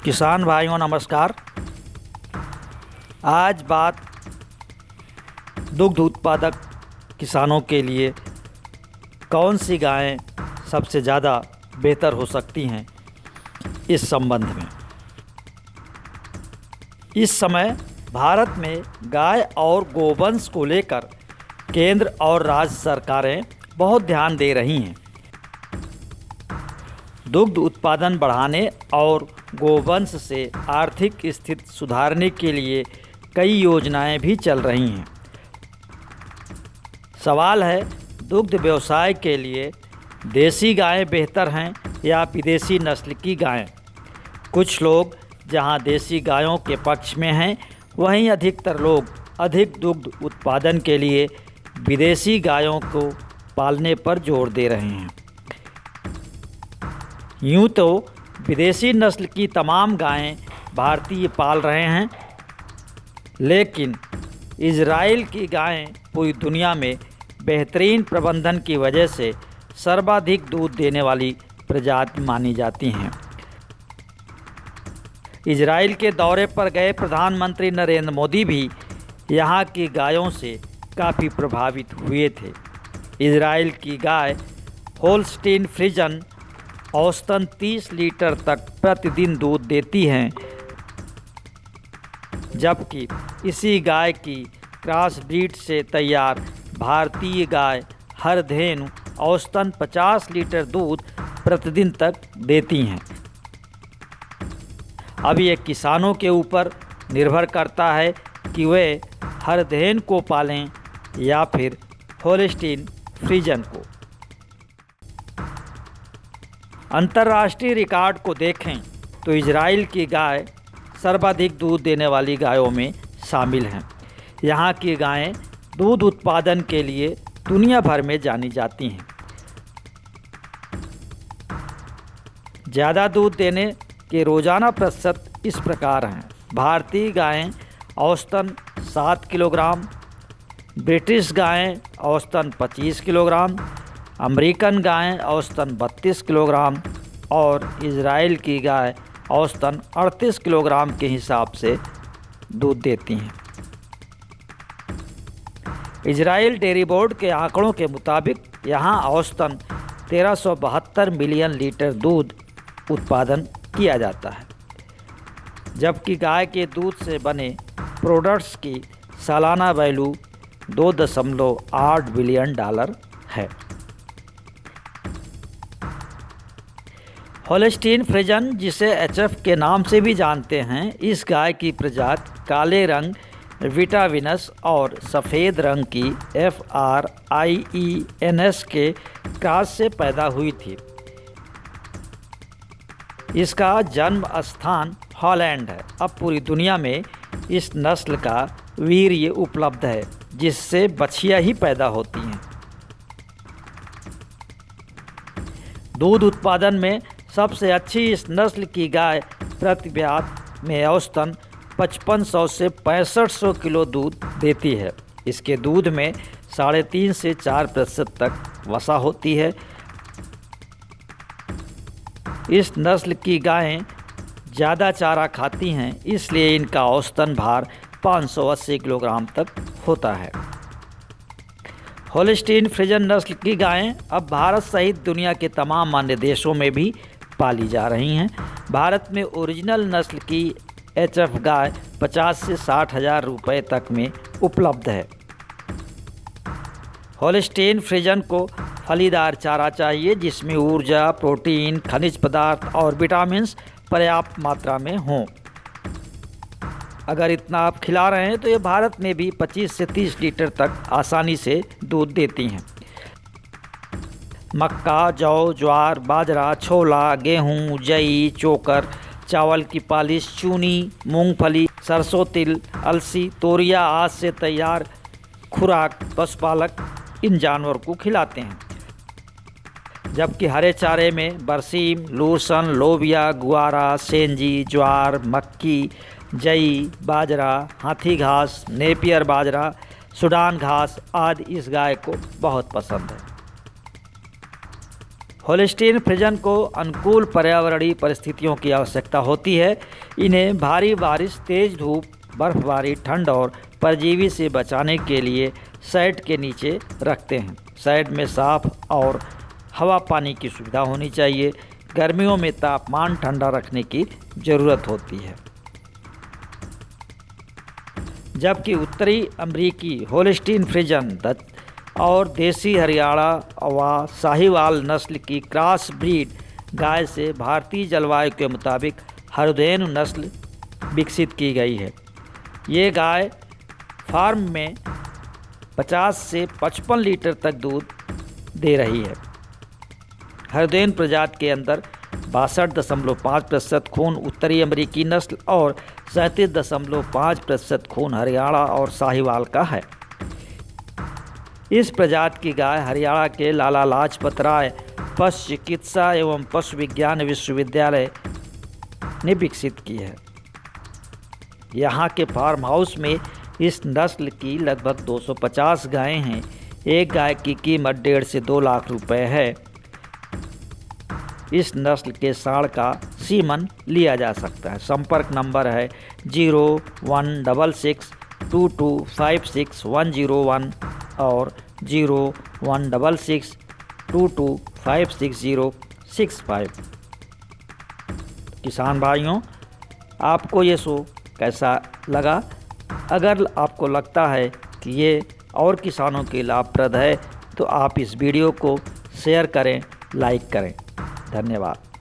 किसान भाइयों नमस्कार। आज बात दुग्ध उत्पादक किसानों के लिए कौन सी गायें सबसे ज़्यादा बेहतर हो सकती हैं इस संबंध में। इस समय भारत में गाय और गोवंश को लेकर केंद्र और राज्य सरकारें बहुत ध्यान दे रही हैं। दुग्ध उत्पादन बढ़ाने और गोवंश से आर्थिक स्थिति सुधारने के लिए कई योजनाएं भी चल रही हैं। सवाल है, दुग्ध व्यवसाय के लिए देसी गायें बेहतर हैं या विदेशी नस्ल की गायें। कुछ लोग जहां देसी गायों के पक्ष में हैं, वहीं अधिकतर लोग अधिक दुग्ध उत्पादन के लिए विदेशी गायों को पालने पर जोर दे रहे हैं। यूँ तो विदेशी नस्ल की तमाम गायें भारतीय पाल रहे हैं, लेकिन इजराइल की गायें पूरी दुनिया में बेहतरीन प्रबंधन की वजह से सर्वाधिक दूध देने वाली प्रजाति मानी जाती हैं। इजराइल के दौरे पर गए प्रधानमंत्री नरेंद्र मोदी भी यहाँ की गायों से काफ़ी प्रभावित हुए थे। इजराइल की गाय होल्स्टीन फ्रीजन औसतन 30 लीटर तक प्रतिदिन दूध देती हैं, जबकि इसी गाय की क्रॉस ब्रीड से तैयार भारतीय गाय हरधेनु औसतन 50 लीटर दूध प्रतिदिन तक देती हैं। अब ये किसानों के ऊपर निर्भर करता है कि वे हरधेनु को पालें या फिर होल्स्टीन फ्रीजन को। अंतर्राष्ट्रीय रिकॉर्ड को देखें तो इजराइल की गाय सर्वाधिक दूध देने वाली गायों में शामिल हैं। यहाँ की गायें दूध उत्पादन के लिए दुनिया भर में जानी जाती हैं। ज़्यादा दूध देने के रोज़ाना प्रतिशत इस प्रकार हैं। भारतीय गायें औसतन 7 किलोग्राम, ब्रिटिश गायें औसतन 25 किलोग्राम, अमेरिकन गायें औसतन 32 किलोग्राम और इजराइल की गाय औसतन 38 किलोग्राम के हिसाब से दूध देती हैं। इजराइल डेयरी बोर्ड के आंकड़ों के मुताबिक यहाँ औसतन 1372 मिलियन लीटर दूध उत्पादन किया जाता है, जबकि गाय के दूध से बने प्रोडक्ट्स की सालाना वैल्यू $2.8 बिलियन है। होल्स्टीन फ्रीजन, जिसे HF के नाम से भी जानते हैं, इस गाय की प्रजाति काले रंग विटाविनस और सफ़ेद रंग की FRIENS के क्रॉस से पैदा हुई थी। इसका जन्म स्थान हॉलैंड है। अब पूरी दुनिया में इस नस्ल का वीर्य उपलब्ध है, जिससे बछिया ही पैदा होती हैं। दूध उत्पादन में सबसे अच्छी इस नस्ल की गाय प्रति ब्यात में औसतन 5500 से 6500 किलो दूध देती है। इसके दूध में 3.5 से 4% तक वसा होती है। इस नस्ल की गायें ज़्यादा चारा खाती हैं, इसलिए इनका औसतन भार 580 किलोग्राम तक होता है। होल्स्टीन फ्रीजन नस्ल की गायें अब भारत सहित दुनिया के तमाम अन्य देशों में भी पाली जा रही हैं। भारत में ओरिजिनल नस्ल की HF गाय 50 से 60 हज़ार रुपये तक में उपलब्ध है। होल्स्टीन फ्रीजन को फलीदार चारा चाहिए, जिसमें ऊर्जा, प्रोटीन, खनिज पदार्थ और विटामिन्स पर्याप्त मात्रा में हों। अगर इतना आप खिला रहे हैं तो ये भारत में भी 25 से 30 लीटर तक आसानी से दूध देती हैं। मक्का, जौ, ज्वार, बाजरा, छोला, गेहूं, जई, चोकर, चावल की पालिश, चूनी, मूंगफली, सरसों तिल, अलसी, तोरिया आदि से तैयार खुराक पशुपालक इन जानवर को खिलाते हैं। जबकि हरे चारे में बरसीम, लूसन, लोबिया, गुआरा, सेंजी, ज्वार, मक्की, जई, बाजरा, हाथी घास, नेपियर बाजरा, सूडान घास आदि इस गाय को बहुत पसंद है। होल्स्टीन फ्रिजन को अनुकूल पर्यावरणीय परिस्थितियों की आवश्यकता होती है। इन्हें भारी बारिश, तेज धूप, बर्फबारी, ठंड और परजीवी से बचाने के लिए शेड के नीचे रखते हैं। शेड में साफ और हवा पानी की सुविधा होनी चाहिए। गर्मियों में तापमान ठंडा रखने की ज़रूरत होती है। जबकि उत्तरी अमेरिकी होल्स्टीन फ्रिजन और देसी हरियाणा व साहिवाल नस्ल की क्रॉस ब्रीड गाय से भारतीय जलवायु के मुताबिक हरदेनु नस्ल विकसित की गई है। ये गाय फार्म में 50 से 55 लीटर तक दूध दे रही है। हरदेनु प्रजाति के अंदर 62.5% खून उत्तरी अमेरिकी नस्ल और 37.5% खून हरियाणा और साहिवाल का है। इस प्रजाति की गाय हरियाणा के लाला लाजपत राय पशु चिकित्सा एवं पशु विज्ञान विश्वविद्यालय ने विकसित की है। यहाँ के फार्म हाउस में इस नस्ल की लगभग 250 गायें हैं। एक गाय की कीमत 1.5 से 2 लाख रुपए है। इस नस्ल के सांड का सीमन लिया जा सकता है। संपर्क नंबर है 01662256 और 016622566065। किसान भाइयों, आपको ये शो कैसा लगा? अगर आपको लगता है कि ये और किसानों के लाभप्रद है तो आप इस वीडियो को शेयर करें, लाइक करें। धन्यवाद।